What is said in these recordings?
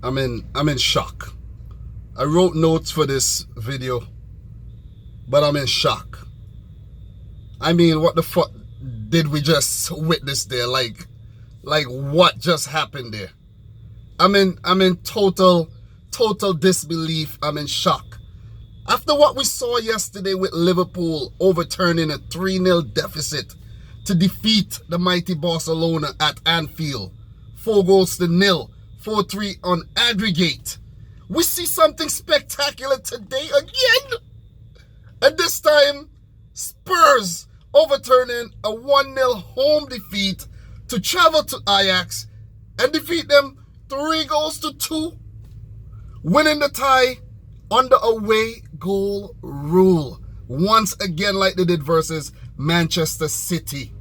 I'm in shock. I wrote notes for this video, but I'm in shock. I mean, what the fuck did we just witness there? Like what just happened there? I'm in total disbelief. I'm in shock. After what we saw yesterday with Liverpool overturning a 3-0 deficit to defeat the mighty Barcelona at Anfield, 4-0, 4-3 on aggregate, we see something spectacular today again. And this time, Spurs overturning a 1-0 home defeat to travel to Ajax and defeat them 3-2, winning the tie on the away goal rule, once again like they did versus Manchester City.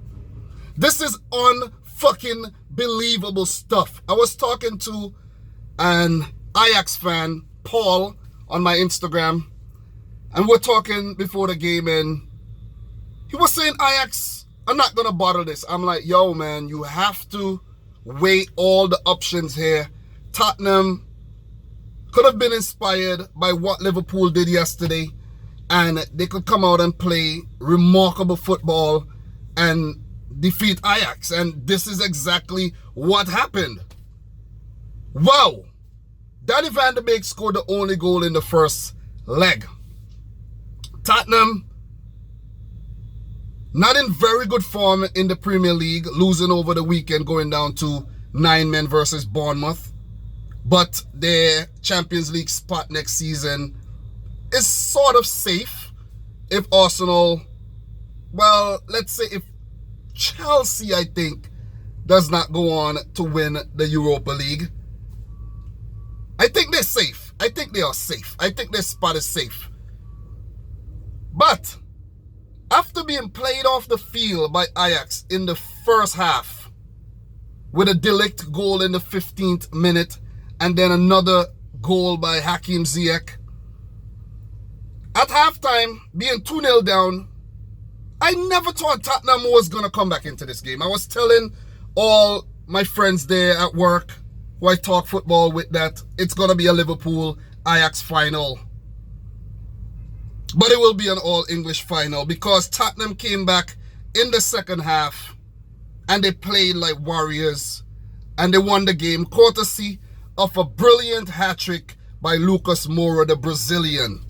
This is unfucking believable stuff. I was talking to an Ajax fan, Paul, on my Instagram, and we're talking before the game, and he was saying, Ajax, I'm not gonna bottle this. I'm like, yo man, you have to weigh all the options here. Tottenham could have been inspired by what Liverpool did yesterday, and they could come out and play remarkable football and defeat Ajax. And this is exactly what happened. Wow. Danny van der Beek scored the only goal in the first leg. Tottenham, not in very good form in the Premier League, losing over the weekend, going down to 9 men versus Bournemouth. But their Champions League spot next season is sort of safe if Arsenal, well, let's say if Chelsea, I think, does not go on to win the Europa League. I think they're safe. I think they are safe. I think their spot is safe. But after being played off the field by Ajax in the first half with a De Ligt goal in the 15th minute and then another goal by Hakim Ziyech, at halftime, being 2-0 down, I never thought Tottenham was going to come back into this game. I was telling all my friends there at work who I talk football with that it's going to be a Liverpool-Ajax final. But it will be an all-English final because Tottenham came back in the second half and they played like warriors and they won the game courtesy of a brilliant hat-trick by Lucas Moura, the Brazilian.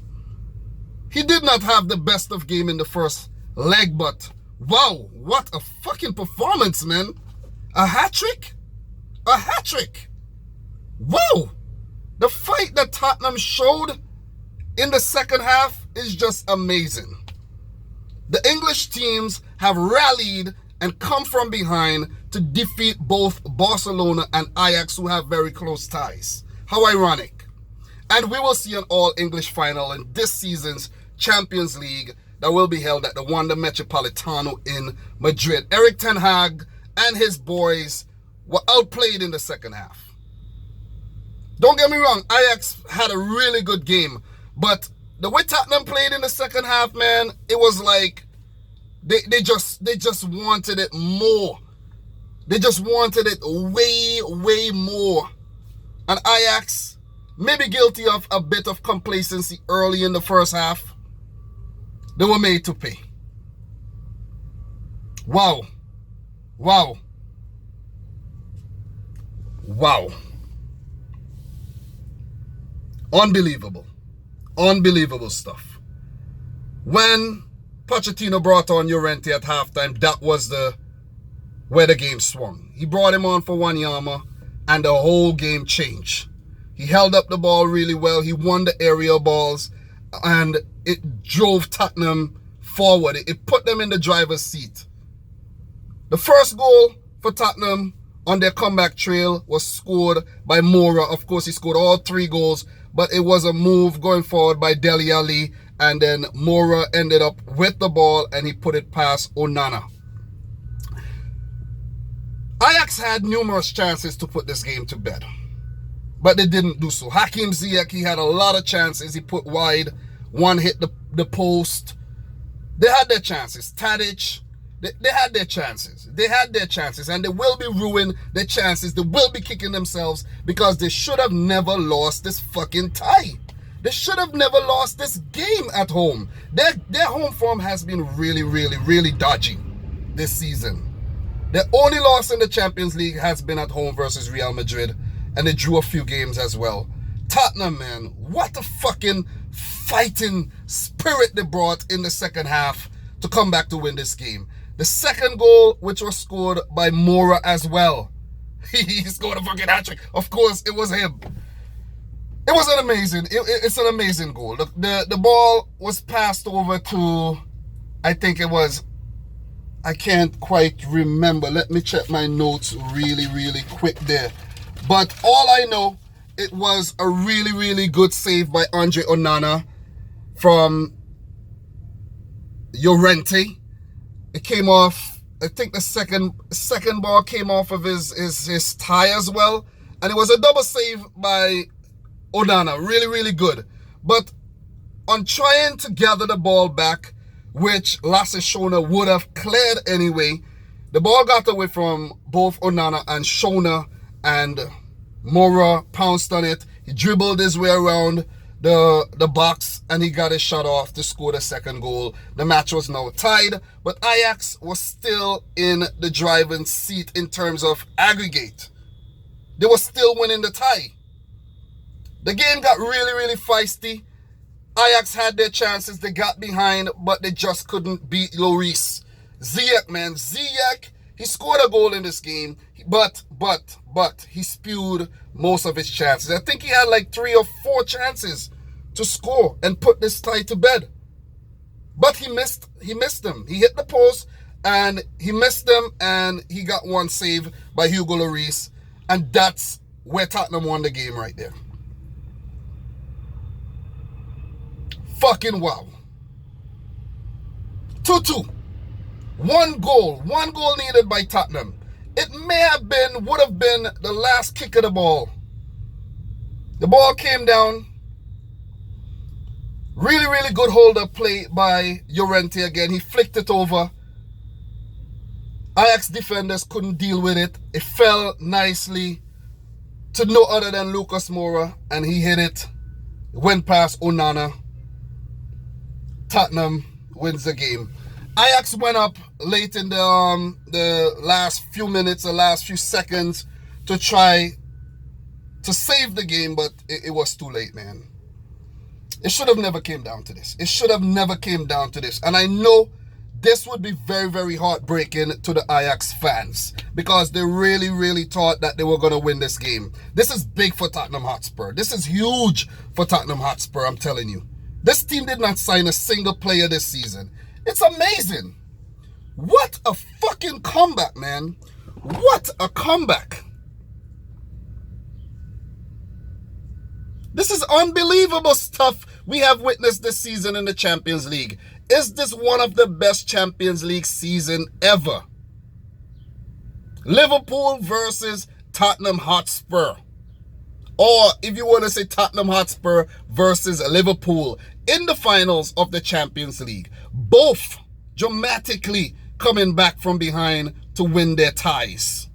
He did not have the best of game in the first leg, but wow, what a fucking performance, man. A hat-trick? A hat-trick. Wow. The fight that Tottenham showed in the second half is just amazing. The English teams have rallied and come from behind to defeat both Barcelona and Ajax, who have very close ties. How ironic. And we will see an all-English final in this season's Champions League that will be held at the Wanda Metropolitano in Madrid. Erik ten Hag and his boys were outplayed in the second half. Don't get me wrong, Ajax had a really good game, but the way Tottenham played in the second half, man, it was like they just wanted it more. They just wanted it way more. And Ajax, maybe guilty of a bit of complacency early in the first half, they were made to pay. Wow. Wow. Wow. Unbelievable. Unbelievable stuff. When Pochettino brought on Llorente at halftime, that was where the game swung. He brought him on for Wanyama and the whole game changed. He held up the ball really well. He won the aerial balls and it drove Tottenham forward. It put them in the driver's seat. The first goal for Tottenham on their comeback trail was scored by Moura. Of course, he scored all 3 goals, but it was a move going forward by Dele Alli, and then Moura ended up with the ball and he put it past Onana. Ajax had numerous chances to put this game to bed, but they didn't do so. Hakim Ziyech, he had a lot of chances. He put wide. One hit the post. They had their chances. Tadic, They had their chances. They had their chances, and they will be ruining their chances. They will be kicking themselves because they should have never lost this fucking tie. They should have never lost this game at home. Their home form has been really, really, really dodgy this season. Their only loss in the Champions League has been at home versus Real Madrid, and they drew a few games as well. Tottenham, man, what a fucking fighting spirit they brought in the second half to come back to win this game. The second goal, which was scored by Moura as well. He scored a fucking hat-trick. Of course, it was him. It was an amazing, it's an amazing goal. The ball was passed over to, I think it was, I can't quite remember. Let me check my notes really, really quick there. But all I know, it was a really, really good save by Andre Onana from Llorente. It came off, I think the second ball came off of his thigh as well. And it was a double save by Onana. Really, really good. But on trying to gather the ball back, which Lasse Schöne would have cleared anyway, the ball got away from both Onana and Schöne, and Moura pounced on it. He dribbled his way around the box, and he got his shot off to score the second goal. The match was now tied, but Ajax was still in the driving seat in terms of aggregate. They were still winning the tie. The game got really, really feisty. Ajax had their chances. They got behind, but they just couldn't beat Lloris. Ziyech, man. Ziyech, he scored a goal in this game, but he spewed most of his chances. I think he had like 3 or 4 chances to score and put this tie to bed. But he missed them. He hit the post and he missed them, and he got one save by Hugo Lloris. And that's where Tottenham won the game right there. Fucking wow. 2-2. One goal needed by Tottenham. It would have been the last kick of the ball. The ball came down. Really, really good hold-up play by Llorente again. He flicked it over. Ajax defenders couldn't deal with it. It fell nicely to no other than Lucas Moura, and he hit it. It went past Onana. Tottenham wins the game. Ajax went up late in the last few minutes, the last few seconds to try to save the game, but it was too late, man. It should have never came down to this. It should have never came down to this. And I know this would be very, very heartbreaking to the Ajax fans because they really, really thought that they were going to win this game. This is big for Tottenham Hotspur. This is huge for Tottenham Hotspur, I'm telling you. This team did not sign a single player this season. It's amazing. What a fucking comeback, man. What a comeback. This is unbelievable stuff we have witnessed this season in the Champions League. Is this one of the best Champions League season ever? Liverpool versus Tottenham Hotspur. Or if you want to say Tottenham Hotspur versus Liverpool in the finals of the Champions League. Both dramatically coming back from behind to win their ties.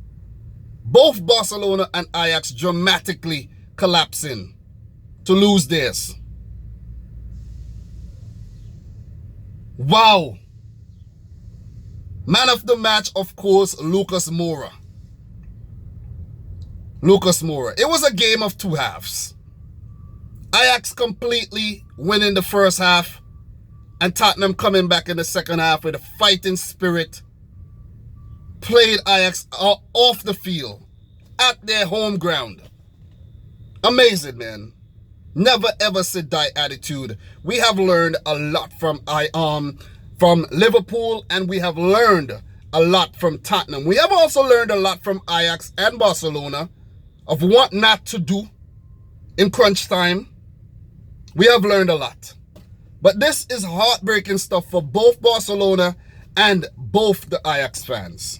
Both Barcelona and Ajax dramatically collapsing to lose theirs. Wow. Man of the match, of course, Lucas Moura. Lucas Moura. It was a game of two halves. Ajax completely winning the first half, and Tottenham coming back in the second half with a fighting spirit. Played Ajax off the field at their home ground. Amazing, man. Never ever say die attitude. We have learned a lot from Liverpool, and we have learned a lot from Tottenham. We have also learned a lot from Ajax and Barcelona of what not to do in crunch time. We have learned a lot. But this is heartbreaking stuff for both Barcelona and both the Ajax fans.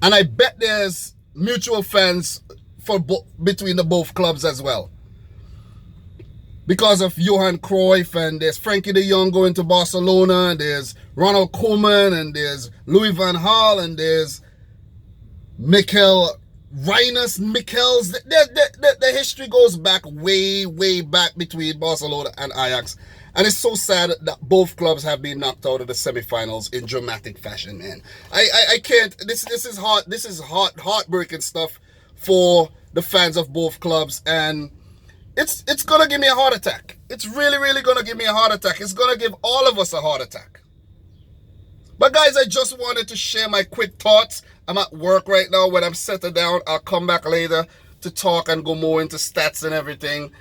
And I bet there's mutual fans for between the both clubs as well. because of Johan Cruyff, and there's Frankie de Jong going to Barcelona, and there's Ronald Koeman, and there's Louis van Gaal, and there's Michels. The history goes back way back between Barcelona and Ajax. And it's so sad that both clubs have been knocked out of the semifinals in dramatic fashion, man. I can't. This is heartbreaking stuff for the fans of both clubs, and it's gonna give me a heart attack. It's really gonna give me a heart attack. It's gonna give all of us a heart attack. But guys, I just wanted to share my quick thoughts. I'm at work right now. When I'm settled down, I'll come back later to talk and go more into stats and everything.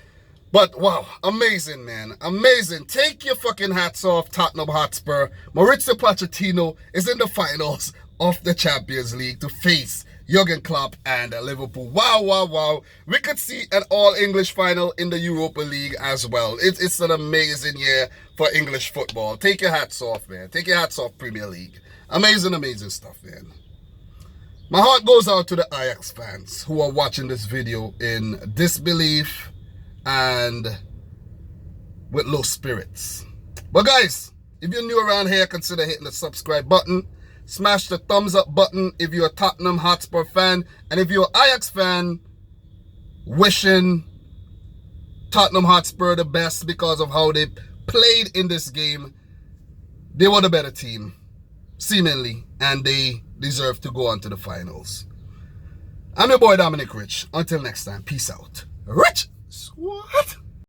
But wow, amazing, man. Amazing. Take your fucking hats off, Tottenham Hotspur. Maurizio Pochettino is in the finals of the Champions League to face Jurgen Klopp and Liverpool. Wow. We could see an all-English final in the Europa League as well. It's an amazing year for English football. Take your hats off, man. Take your hats off, Premier League. Amazing stuff, man. My heart goes out to the Ajax fans who are watching this video in disbelief and with low spirits. But guys, if you're new around here, consider hitting the subscribe button. Smash the thumbs up button if you're a Tottenham Hotspur fan. And if you're an Ajax fan, wishing Tottenham Hotspur the best because of how they played in this game. They were the better team, seemingly, and they deserve to go on to the finals. I'm your boy Dominic Rich. Until next time, peace out. Rich Squad.